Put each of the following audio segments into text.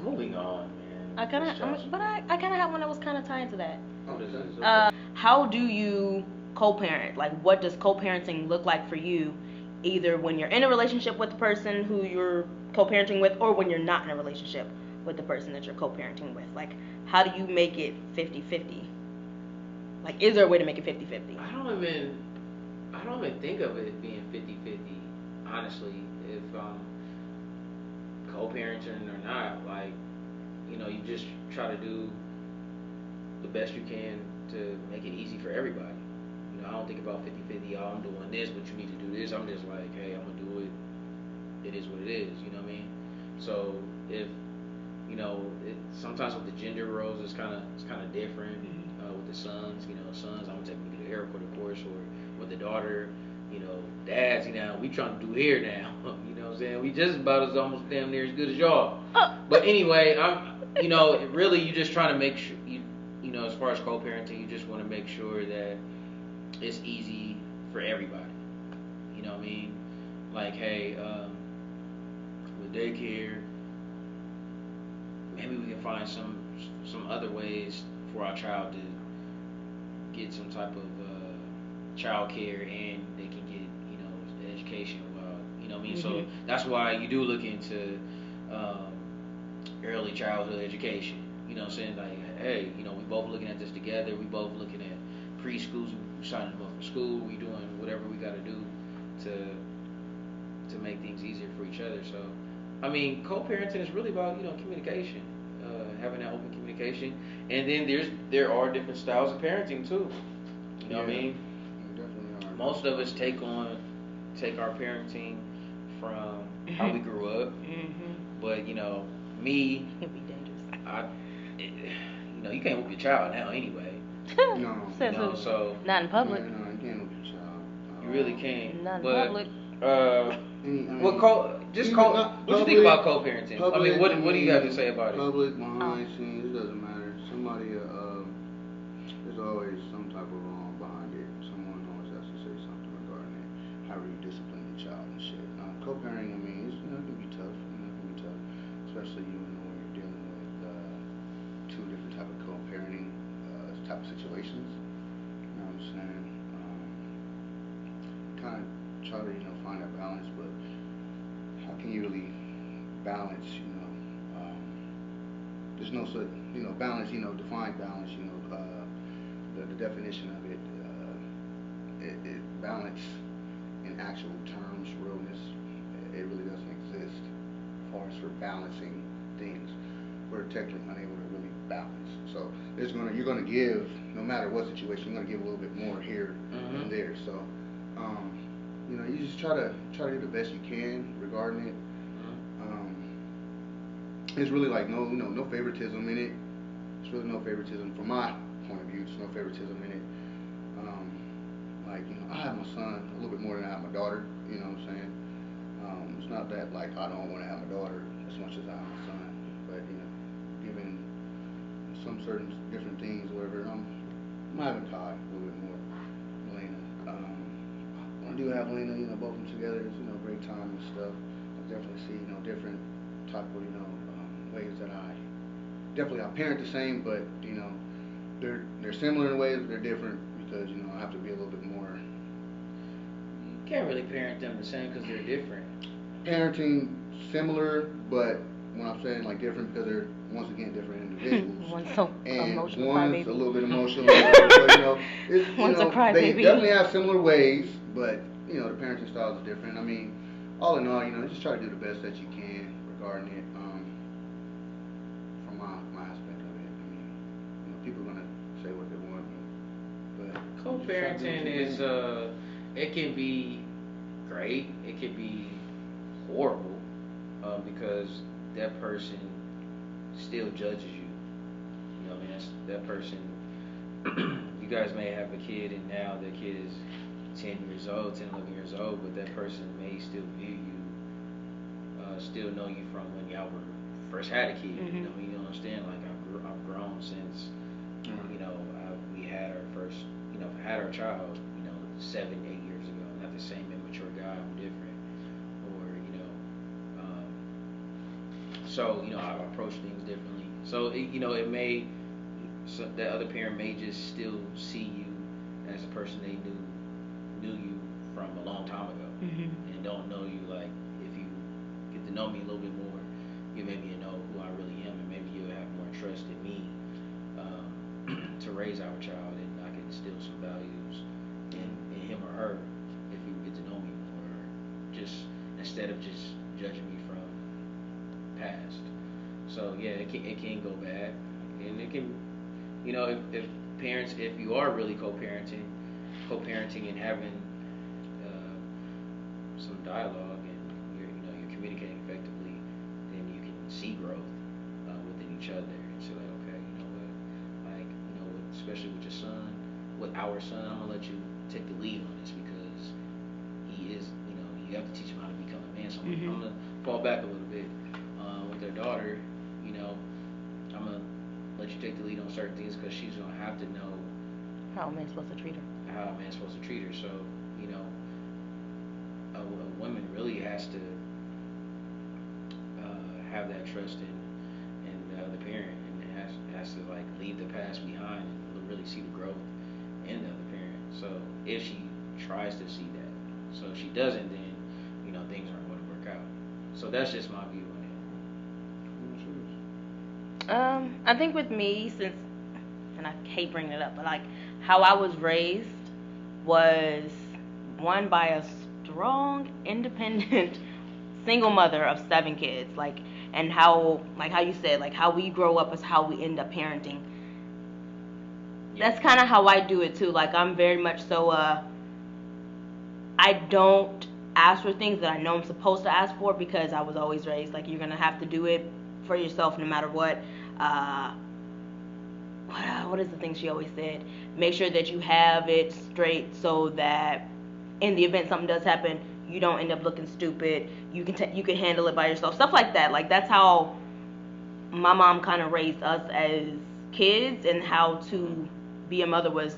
Moving on, man. I kind of had one that was kind of tied to that. What is this? How do you co-parent? Like, what does co-parenting look like for you? Either when you're in a relationship with the person who you're co-parenting with, or when you're not in a relationship with the person that you're co-parenting with. Like, how do you make it 50-50? Like, is there a way to make it 50-50? I don't even think of it being 50-50, honestly. If co-parenting or not, like, you just try to do the best you can to make it easy for everybody. I don't think about 50-50, oh, I'm doing this, but you need to do this. I'm just like, hey, I'm going to do it. It is what it is, you know what I mean? So if, sometimes with the gender roles, it's kind of different. With the sons, sons, I'm going to take them to get a haircut, of course, or with the daughter, dads, we trying to do hair now. You know what I'm saying? We just about as almost damn near as good as y'all. But anyway, really you just trying to make sure, as far as co-parenting, you just want to make sure that it's easy for everybody. You know what I mean? Like, hey, with daycare, maybe we can find some other ways for our child to get some type of child care, and they can get the education. You know what I mean? So that's why you do look into early childhood education. You know what I'm saying? Like, hey, we both looking at this together. We both looking at preschools. We signing them up for school. We doing whatever we got to do to make things easier for each other. So, I mean, co-parenting is really about communication, having that open communication, and then there are different styles of parenting too. You know what I mean? Definitely are. Most of us take our parenting from how we grew up, but me, it'd be dangerous. You can't whoop your child now anyway. No. So not in public. Yeah, no, you can't whoop your child. You really can't. Not in but, public. What you think about co-parenting? Public, what do you have to say about it? Public, behind scenes, it doesn't matter. Somebody, there's always some type of wrong behind it. Someone always has to say something regarding it. How do you discipline your child and shit? Co-parenting, I mean, it can be tough. It can be tough, especially when you're dealing with two different type of co-parenting type of situations. You know what I'm saying? Kind of try to find that balance, but how can you really balance? There's no such balance. Define balance. The definition of it. It balance in actual terms, realness. It really doesn't exist as far as for balancing things. We're technically unable to really balance. So you're gonna give, no matter what situation, you're gonna give a little bit more here and there. So you just try to do the best you can regarding it. It's really like no favoritism in it. It's really no favoritism from my point of view. There's no favoritism in it. I have my son a little bit more than I have my daughter. You know what I'm saying? It's not that like I don't want to have my daughter as much as I have my son, but given some certain different things, whatever, I'm having Todd a little bit more. Elena. When I do have Lena, both of them together, it's great time and stuff. I definitely see different type of ways that I parent the same, but they're similar in ways, but they're different because I have to be a little bit more. You can't really parent them the same because they're different. Parenting similar, but when I'm saying like different because they're once again different individuals. One's so and emotional, one's crybaby. a little bit emotional, but One's a crybaby. They definitely have similar ways, but the parenting styles is different. I mean, all in all, just try to do the best that you can regarding it. From my aspect of it, I mean, people are gonna say what they want, but co-parenting is it can be great, it can be horrible, because that person still judges you. You know, what I mean, that person. You guys may have a kid, and now the kid is 10 years old, 10, 11 years old, but that person may still view you, still know you from when y'all were first had a kid. You know, you understand. Like I've grown since, we had our first, had our child, 7, 8 years ago. I'm not the same immature guy. I'm different, or So I approach things differently. So it may, so that other parent may just still see you as a person they knew you from a long time ago, and don't know you. Like, if you get to know me a little bit more, you maybe know who I really am, and maybe you'll have more trust in me to raise our child, and I can instill some values in him or her if you get to know me more, just instead of just judging me from past. So yeah, it can go bad, and it can, if parents, if you are really co-parenting and having some dialogue, and you're communicating effectively, then you can see growth within each other, and say like, okay, you know what, like, especially with your son, with our son, I'm gonna let you take the lead on this, because he is, you have to teach him how to become a man. So I'm gonna fall back a little bit with their daughter. I'm gonna let you take the lead on certain things, because she's gonna have to know how a man's supposed to treat her. So a woman really has to have that trust in the other parent, and has to like leave the past behind and really see the growth in the other parent. So if she tries to see that, so if she doesn't, then things aren't going to work out. So that's just my view on it. I think with me, since, and I hate bringing it up, but like how I was raised was one by a strong, independent, single mother of 7 kids. Like, and how you said, like how we grow up is how we end up parenting. That's kind of how I do it too. Like, I'm very much so, I don't ask for things that I know I'm supposed to ask for, because I was always raised like, you're gonna have to do it for yourself no matter what. What is the thing she always said? Make sure that you have it straight, so that in the event something does happen, you don't end up looking stupid. You can handle it by yourself. Stuff like that. Like, that's how my mom kind of raised us as kids, and how to be a mother was,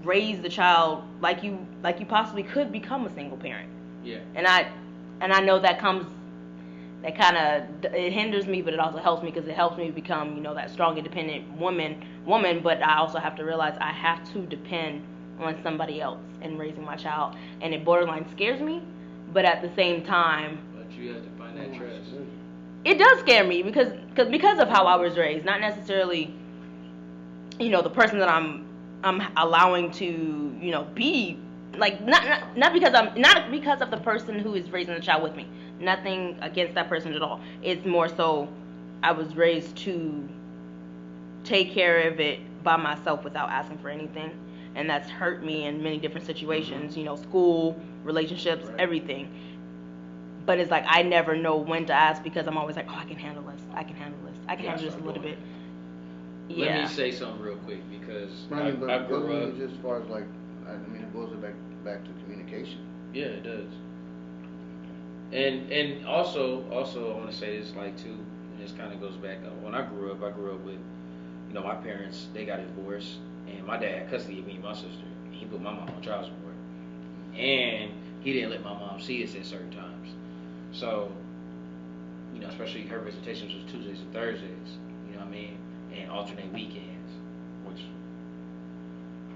raise the child like you possibly could become a single parent. Yeah. And I know that kind of, it hinders me, but it also helps me, because it helps me become, that strong, independent woman. But I also have to realize I have to depend on somebody else in raising my child, and it borderline scares me. But at the same time, but you have to find that trust. It does scare me, because of how I was raised, not necessarily, the person that I'm allowing to, be, like, not because of the person who is raising the child with me. Nothing against that person at all. It's more so I was raised to take care of it by myself without asking for anything, and that's hurt me in many different situations. School, relationships, right. Everything. But it's like I never know when to ask, because I'm always like, I can handle this. I can handle this a little bit. Yeah. Let me say something real quick, because I grew up. Just as far as like, it goes back to communication. Yeah, it does. And also I want to say this, like, too, and this kind of goes back. When I grew up with, my parents, they got divorced, and my dad had custody of me and my sister. He put my mom on child support, and he didn't let my mom see us at certain times. So, especially her visitations was Tuesdays and Thursdays, and alternate weekends, which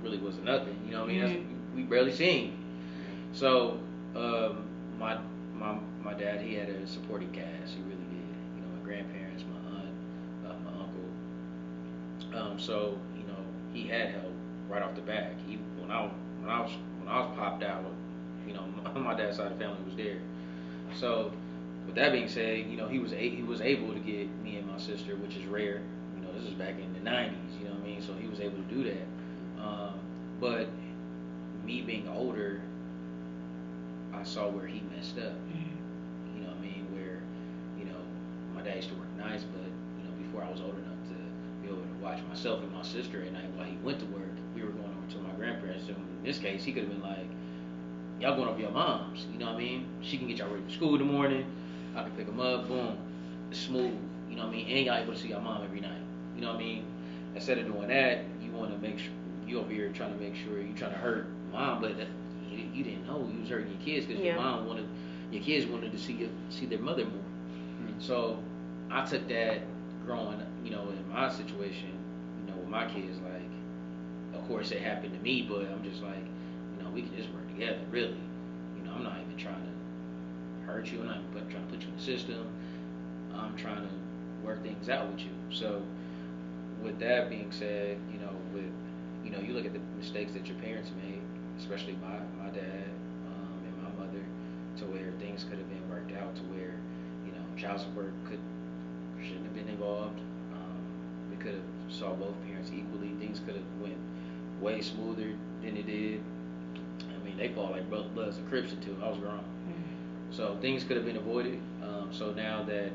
really wasn't nothing, That's, we barely seen. So, my dad, he had a supporting cast. He really did. My grandparents, my aunt, my uncle. So he had help right off the bat. When I was popped out, my dad's side of the family was there. So with that being said, he was able to get me and my sister, which is rare. This is back in the 90s. So he was able to do that. But me being older, I saw where he messed up. Where, my dad used to work nights, but, before I was old enough to be able to watch myself and my sister at night while he went to work, we were going over to my grandparents. So in this case, he could have been like, y'all going over your mom's, She can get y'all ready for school in the morning. I can pick them up, boom, it's smooth, And y'all able to see your mom every night, Instead of doing that, you want to make sure, you over here trying to make sure you trying to hurt mom, but you didn't know you was hurting your kids, because your kids wanted to see their mother more. So I took that growing, in my situation, with my kids, like, of course it happened to me, but I'm just like, we can just work together, really. I'm not even trying to hurt you. I'm not even trying to put you in the system. I'm trying to work things out with you. So, with that being said, you look at the mistakes that your parents made, especially my dad and my mother, to where things could have been worked out, to where, child support shouldn't have been involved. We could have saw both parents equally. Things could have went way smoother than it did. I mean, they fought like Bloods and Crips until I was grown. Mm-hmm. So things could have been avoided. So now that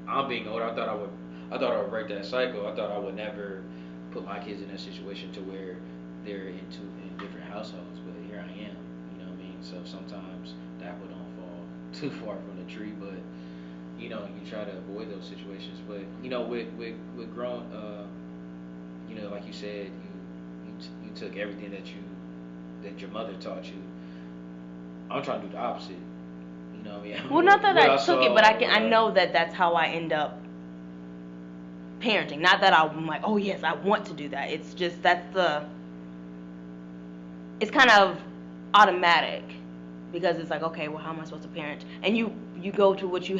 I'm being older, I thought I would break that cycle. I thought I would never put my kids in that situation to where they're in different households. But here I am. You know what I mean? So sometimes the apple don't fall too far from the tree, but you try to avoid those situations. But with growing, like you said, you took everything that your mother taught you. I'm trying to do the opposite. You know what I mean? Well, not that I took it, but I know that that's how I end up parenting. Not that I'm like, oh yes, I want to do that. It's just it's kind of automatic, because it's like, okay, well, how am I supposed to parent? And you go to what you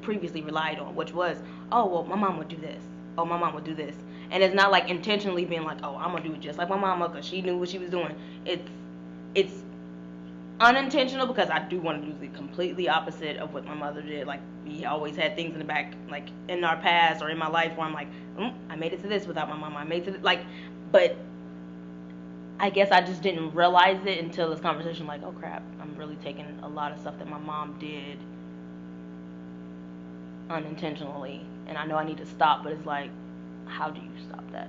previously relied on, which was, oh, well, my mom would do this. Oh, my mom would do this. And it's not like intentionally being like, oh, I'm gonna do it just like my mama, because she knew what she was doing. It's unintentional, because I do want to do the completely opposite of what my mother did. Like, we always had things in the back, like in our past or in my life, where I'm like, I made it to this without my mama. I made it to but I guess I just didn't realize it until this conversation. Like, oh crap, I'm really taking a lot of stuff that my mom did unintentionally, and I know I need to stop. But it's like, how do you stop that?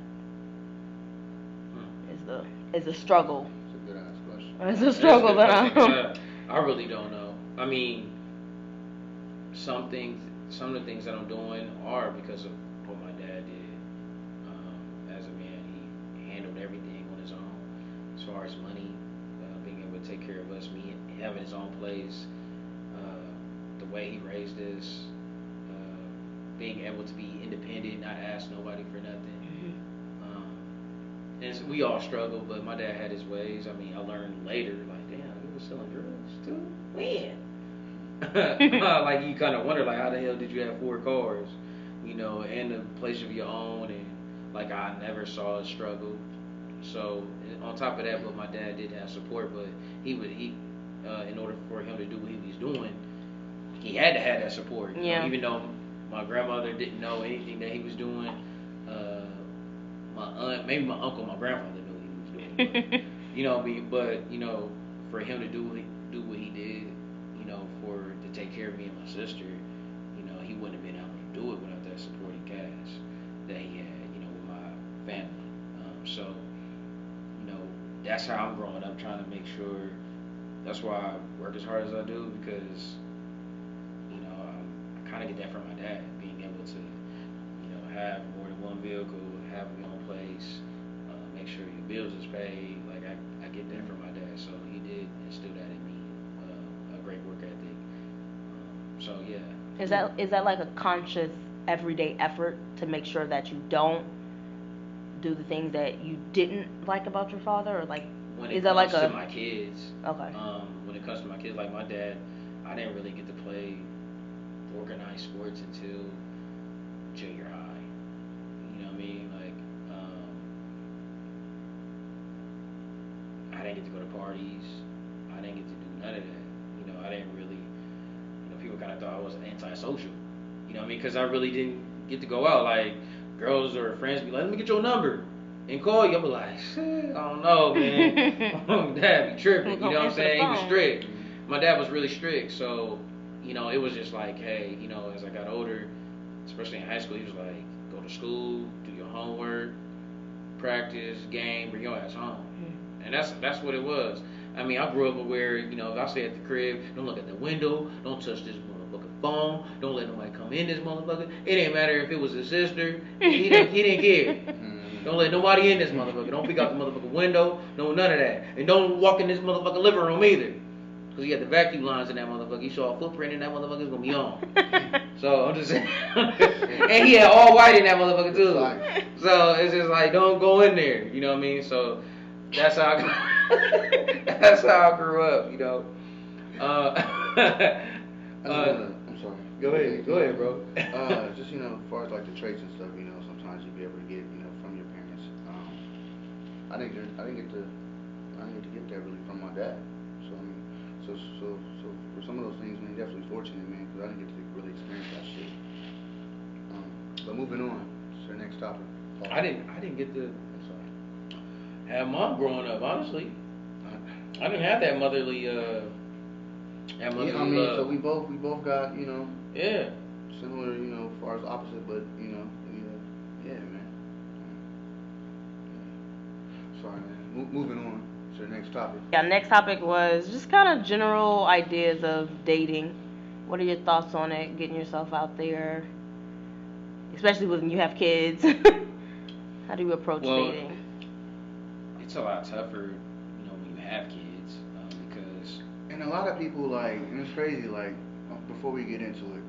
Is the struggle. It's a good ass question. It's a struggle that I really don't know. I mean, some of the things that I'm doing are because of what my dad did. As a man, he handled everything on his own, as far as money, being able to take care of us, me having his own place, the way he raised us, being able to be independent, not ask nobody for nothing. Mm-hmm. And we all struggle, but my dad had his ways. I mean, I learned later, like, damn, he was selling drugs too? When? Like, you kind of wonder, like, how the hell did you have 4 cars, and a place of your own, and, like, I never saw a struggle. So, on top of that, but my dad did have support, but he in order for him to do what he was doing, he had to have that support. Yeah. Even though my grandmother didn't know anything that he was doing, my aunt, maybe my uncle, my grandfather knew what he was doing. But, for him to do what he did, to take care of me and my sister, he wouldn't have been able to do it without that supporting cast that he had, with my family. So, that's how I'm growing up, trying to make sure. That's why I work as hard as I do, because, I kind of get that from my dad, being able to, have more than one vehicle, have your own place, make sure your bills is paid. Like, I get that from my dad, so he did instill that in me, a great work ethic. So yeah. Is that like a conscious everyday effort to make sure that you don't do the things that you didn't like about your father, or like, when it is that comes like to my kids? Okay. When it comes to my kids, like my dad, I didn't really get to play organized sports until junior high. You know what I mean? Like, I didn't get to go to parties. I didn't get to do none of that. I didn't really, people kind of thought I was antisocial. You know what I mean? Because I really didn't get to go out. Like, girls or friends be like, let me get your number and call you. I'm like, shit, I don't know, man. Dad be tripping. You know what I'm saying? He was strict. My dad was really strict. So, it was just like, hey, as I got older, especially in high school, he was like, go to school, do your homework, practice, game, bring your ass home. And that's what it was. I mean, I grew up where, if I stay at the crib, don't look at the window, don't touch this motherfucking phone, don't let nobody come in this motherfucker. It didn't matter if it was his sister, he didn't care. Don't let nobody in this motherfucker. Don't peek out the motherfucking window, no, none of that. And don't walk in this motherfucking living room either. Because you got the vacuum lines in that motherfucker. You saw a footprint in that motherfucker, it's going to be on. So I'm just saying. And he had all white in that motherfucker too. So it's just like, don't go in there. You know what I mean? So that's how that's how I grew up. You know. I'm sorry. Go ahead, bro. Just as far as like the traits and stuff, sometimes you'll be able to get, from your parents. I didn't get to get that really from my dad. So I mean, so for some of those things, man, definitely fortunate, man, because I didn't get to really experience that shit. But moving on to the next topic. I didn't get to. I'm sorry. Have mom growing up, honestly. I didn't have that motherly. Yeah, I mean, love. so we both got, Yeah. similar, as far as opposite, but yeah, man. Sorry, man. Moving on to the next topic. Yeah, next topic was just kind of general ideas of dating. What are your thoughts on it? Getting yourself out there, especially when you have kids. How do you approach dating? It's a lot tougher, when you have kids, because. And a lot of people and it's crazy. Before we get into it,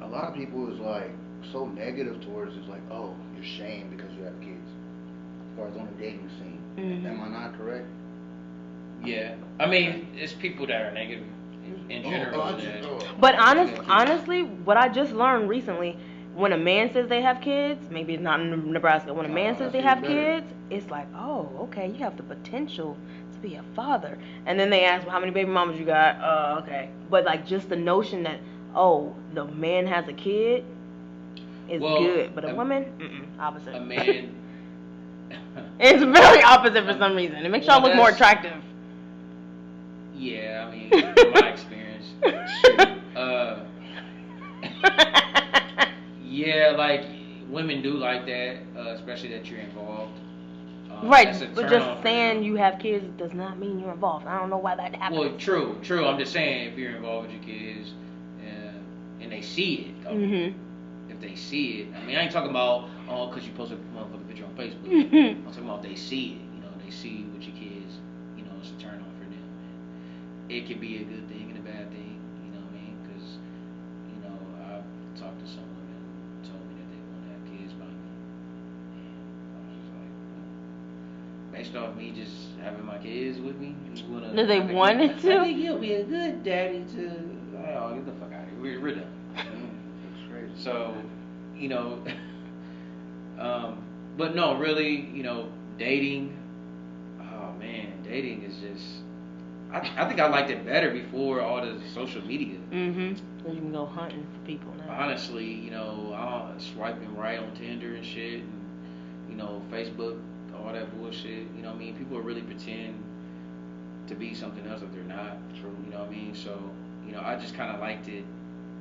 a lot of people is so negative towards it's oh, you're shamed because you have kids. As far as on the dating scene, am I not correct? Yeah, I mean, it's people that are negative in general. But honestly, what I just learned recently, when a man says they have kids, maybe it's not in Nebraska. When a man says they have kids, it's like, oh, okay, you have the potential to be a father. And then they ask, well, how many baby mamas you got? Okay. But just the notion that, oh, the man has a kid is good, but a woman, opposite. A man. It's very opposite for some reason. It makes y'all look more attractive. Yeah, I mean, from my experience. Yeah, women do like that, especially that you're involved. Right, but just saying you have kids does not mean you're involved. I don't know why that happens. Well, true. I'm just saying if you're involved with your kids and they see it. If they see it, I mean, I ain't talking about because you posted a motherfucking picture on Facebook. I'm talking about they see it. They see with your kids. It's a turn on for them. And it could be a good thing and a bad thing. You know what I mean? Because I've talked to some women who told me that they want to have kids by me, and I was just like, based off me just having my kids with me, you wanna? Do they want it to? I think you'll be a good daddy to. Oh, get the fuck out of here. We're done. That's crazy. So, but no, really, dating. Oh man, dating is just. I think I liked it better before all the social media. You can go hunting for people now. Honestly, I'm swiping right on Tinder and shit, and Facebook, all that bullshit. You know what I mean? People really pretend to be something else that they're not. True. You know what I mean? So, I just kind of liked it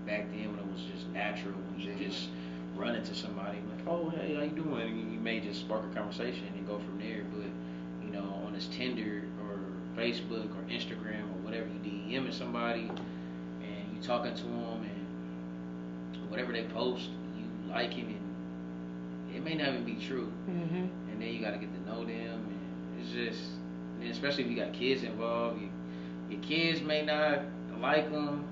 back then when it was just natural, when you just run into somebody like, oh, hey, how you doing? And you may just spark a conversation and go from there. But, on this Tinder or Facebook or Instagram or whatever, you DMing somebody and you talking to them and whatever they post, you liking and it may not even be true. And then you got to get to know them, and it's just, and especially if you got kids involved, your kids may not like them.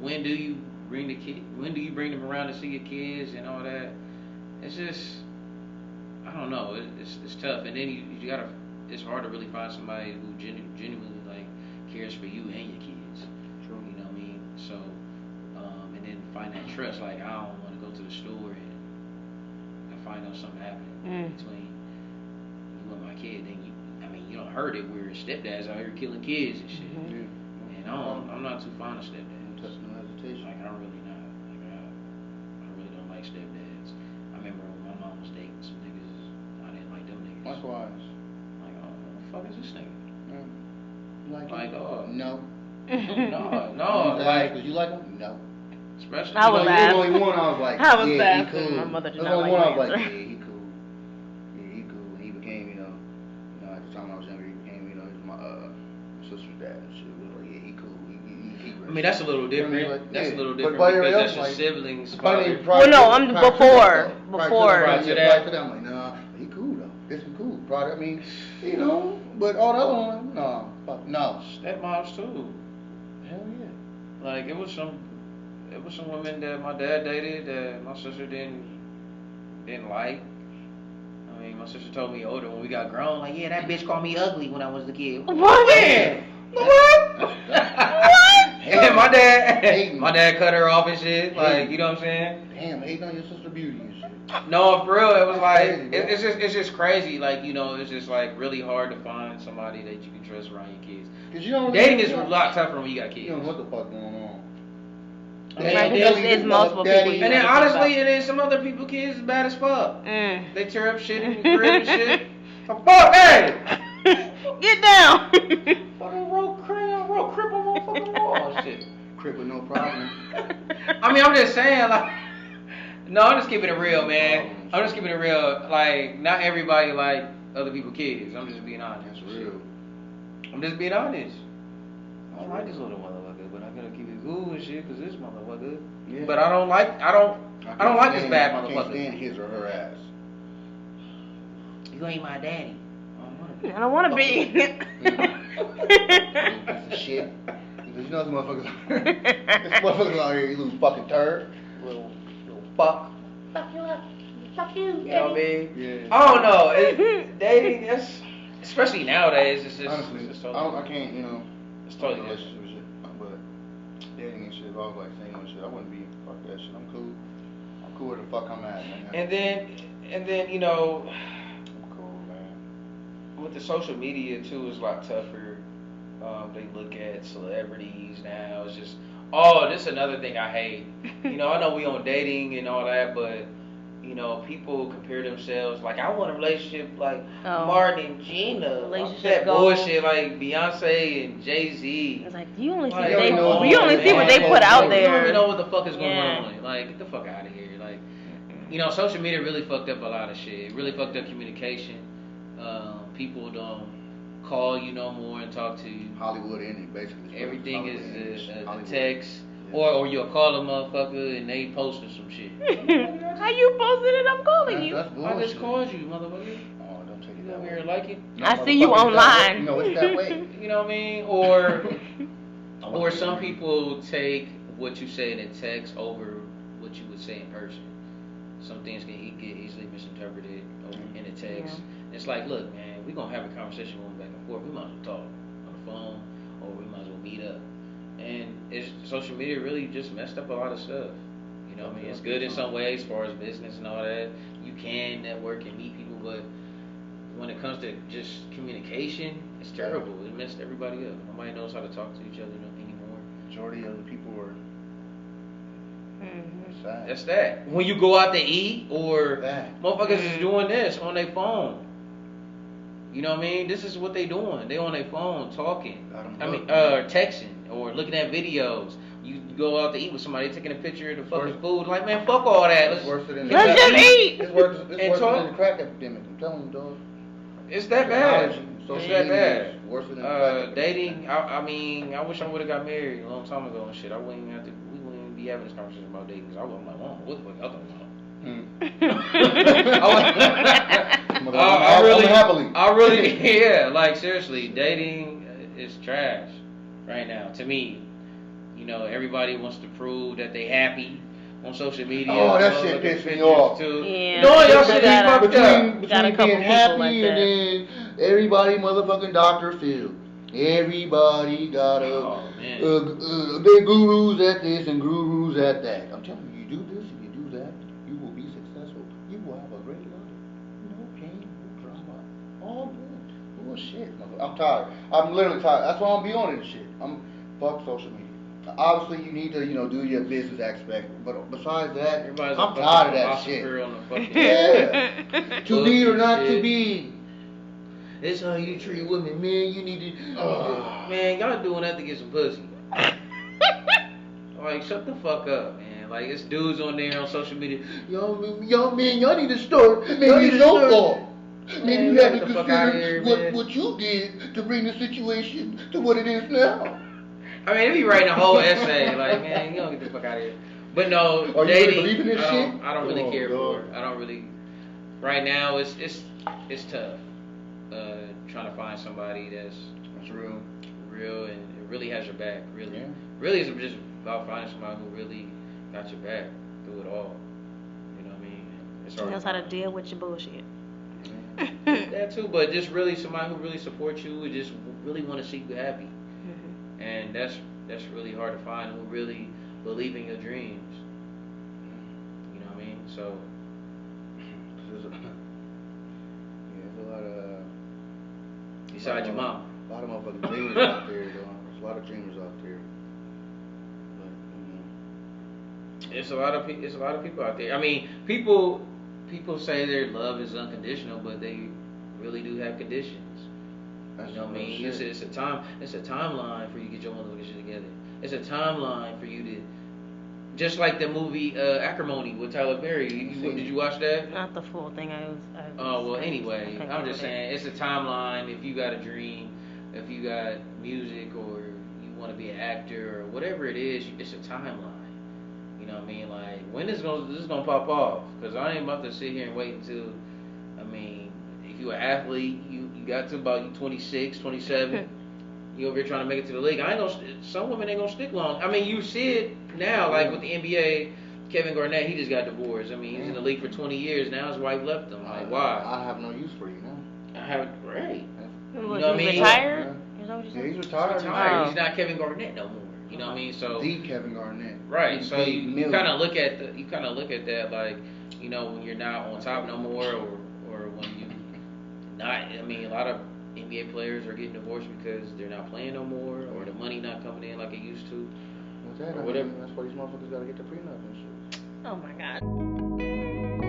When do you bring them around to see your kids and all that? It's just, I don't know. It's tough, and then you gotta. It's hard to really find somebody who genuinely cares for you and your kids. True. You know what I mean? So, and then find that trust. I don't want to go to the store and I find out something happening between you and my kid. Then you don't heard it where stepdads out here killing kids and shit. And I'm not too fond of stepdads. Touch no hesitation. I'm really not. I really don't like stepdads. I remember when my mom was dating some niggas, I didn't like them niggas. Likewise. What the fuck is this nigga? No. No. Because you like him? No. Especially. I was asking. The only one I was like, I was yeah, asking. he cool. My mother did the not only like one I my was like, answer. yeah, he cool. Yeah, he cool. And he became, at the time I was younger, he became, he was my sister's dad and shit. We were like, yeah, he cool. I mean, that's a little different. That's a little different because that's your siblings. Well, no, I'm before. Prior to that, I'm like, nah, he cool though. This one cool. But all the other ones, no, fuck no. Stepmoms too. Hell yeah. It was some. It was some women that my dad dated that my sister didn't like. I mean, my sister told me older when we got grown, like, yeah, that bitch called me ugly when I was a kid. What? When? What? And my dad cut her off and shit. Like, you know what I'm saying? Damn, hating on your sister beauty and shit. No, for real, it was like Crazy, it's just crazy. Like, you know, it's just like really hard to find somebody that you can trust around your kids. 'Cause you don't Dating is a lot tougher when you got kids. You don't know what the fuck going on. Right, it's multiple people. And then honestly, and then some other people kids is bad as fuck. They tear up shit in the crib and shit. Fuck, hey! Get down. Fucking roll crib on motherfucking wall shit. Crib with no problem. I mean, I'm just saying, like, no, I'm just keeping it real, man. I'm just keeping it real. Like, not everybody like other people's kids. I'm just being honest. That's real. I'm just being honest. I don't like this little motherfucker, but I gotta keep it cool and shit, cause this motherfucker. Yeah. But I don't like this bad I motherfucker. can't stand his or her ass. You ain't my daddy. I don't want to be. Piece of shit. Because you know this motherfuckers out here, you little fucking turd. Little fuck. Fuck you up. Fuck you. You know what I mean? Yeah. I don't know. Dating, especially nowadays, it's just. Honestly, it's I can't, you know. It's totally I'm in a different. relationship and shit. But dating and shit, if I was like single and shit, I wouldn't be. Fuck that shit. I'm cool. I'm cool where the fuck I'm at, man. And then you know, I'm cool, man. with the social media too, it's a lot tougher. They look at celebrities now. It's just, this is another thing I hate. You know, I know we on dating and all that, but you know, people compare themselves. Like, I want a relationship like Martin and Gina. Relationship that goals. bullshit like Beyonce and Jay-Z. It's like you only see Like, what they know, you only see what they put out You don't there. even know what the fuck is going Yeah. on. Like, get the fuck out of here. Like, you know, social media really fucked up a lot of shit. It really fucked up communication. People don't call you no more and talk to you. Hollywood ending, basically. Everything is a Hollywood. text. Yeah. Or you'll call a motherfucker and they posting some shit. How you posted it? I'm calling you. That's I bullshit. just called you, motherfucker. Oh, don't take it You that over way. here like it? No, I see you motherfucker, it's that way. online. You know, it's that way. You know what I mean? Or some people take what you say in a text over what you would say in person. Some things can get easily misinterpreted in a text. Yeah. It's like, look, man, we're going to have a conversation going back and forth. We might as well talk on the phone, or we might as well meet up. And social media really just messed up a lot of stuff. You know what I mean? It's good in some ways as far as business and all that. You can network and meet people, but when it comes to just communication, it's terrible. It messed everybody up. Nobody knows how to talk to each other anymore. Majority of the people are sad. That's that. When you go out to eat, or That. motherfuckers is doing this on their phone. You know what I mean? This is what they doing. They on their phone talking. Texting or looking at videos. You go out to eat with somebody, taking a picture of the fucking food. Like, man, fuck all that. It's worse than Let's just eat. It's worse than talk. the crack epidemic. I'm telling you, dog. It's that bad. Social It's that media bad. is worse than the crack epidemic. Dating. I mean, I wish I would have got married a long time ago and shit. We wouldn't even be having this conversation about dating. Cause I'm like, what the fuck y'all talking about? I really, yeah, like seriously, dating is trash right now to me. You know, everybody wants to prove that they happy on social media. Oh, that shit pissed me off. Yeah. You know what y'all shit be fucked up. Got a couple being people happy like and that. then everybody motherfucking Dr. Phil. Everybody got they gurus at this and gurus at that. I'm telling you, you do this and you do that, you will be successful. You will have a great life. No pain, no drama. All good. Bullshit. I'm tired. I'm literally tired. That's why I'm be on this shit. Fuck social media. Obviously, you need to, do your business aspect, but besides that, Everybody's I'm tired of that shit. On the fucking Yeah. To be or not to be. It's how you treat women, man. You need to. Man, y'all doing that to get some pussy. Like, shut the fuck up, man. Like, it's dudes on there on social media. Y'all need to start. Maybe it's your fault. Maybe you get have to the fuck out of consider here, man. what you did to bring the situation to what it is now. I mean, they be writing a whole essay. Like, man, you don't get the fuck out of here. But no, Are you dating. really believing this shit? I don't really care for God. it. I don't really. Right now, it's tough. Trying to find somebody that's real, and it really has your back. Really, Yeah. really is just about finding somebody who really got your back through it all. You know what I mean? It's He hard. knows how to deal with your bullshit. That too, but just really somebody who really supports you and just really want to see you happy. Mm-hmm. And that's really hard to find, who really believe in your dreams. You know what I mean? So There's a, yeah, there's a lot of. besides your mom. A lot of motherfucking dreamers out there, though. There's a lot of dreamers out there. But, It's a lot of people out there. I mean, people say their love is unconditional, but they really do have conditions. that's You know what I mean? shit. It's a timeline for you to get your motherfucking shit together. It's a timeline for you to, just like the movie Acrimony with Tyler Perry. Did you watch that? Not the full thing. Oh well. Anyway, I I'm just saying it's a timeline. If you got a dream, if you got music, or you want to be an actor, or whatever it is, it's a timeline. You know what I mean? Like, when is this gonna pop off? Because I ain't about to sit here and wait until, I mean, if you're an athlete, you got to about 26, 27. You over here trying to make it to the league. Some women ain't gonna stick long. I mean, you see it now, like with the NBA. Kevin Garnett, he just got divorced. I mean, he's in the league for 20 years now. His wife left him. Like, why? I have no use for you now. I have great. You know what I mean? Retired? Is that what you Yeah, said? he's retired. Oh. He's not Kevin Garnett no more. You know what I mean? So The Kevin Garnett. right. He's So paid you millions. kind of look at that like, you know, when you're not on top no more, or when you not. I mean, a lot of NBA players are getting divorced because they're not playing no more, or the money not coming in like it used to. What's that? Or whatever. That's why these motherfuckers gotta get the prenup and shit. Oh my god.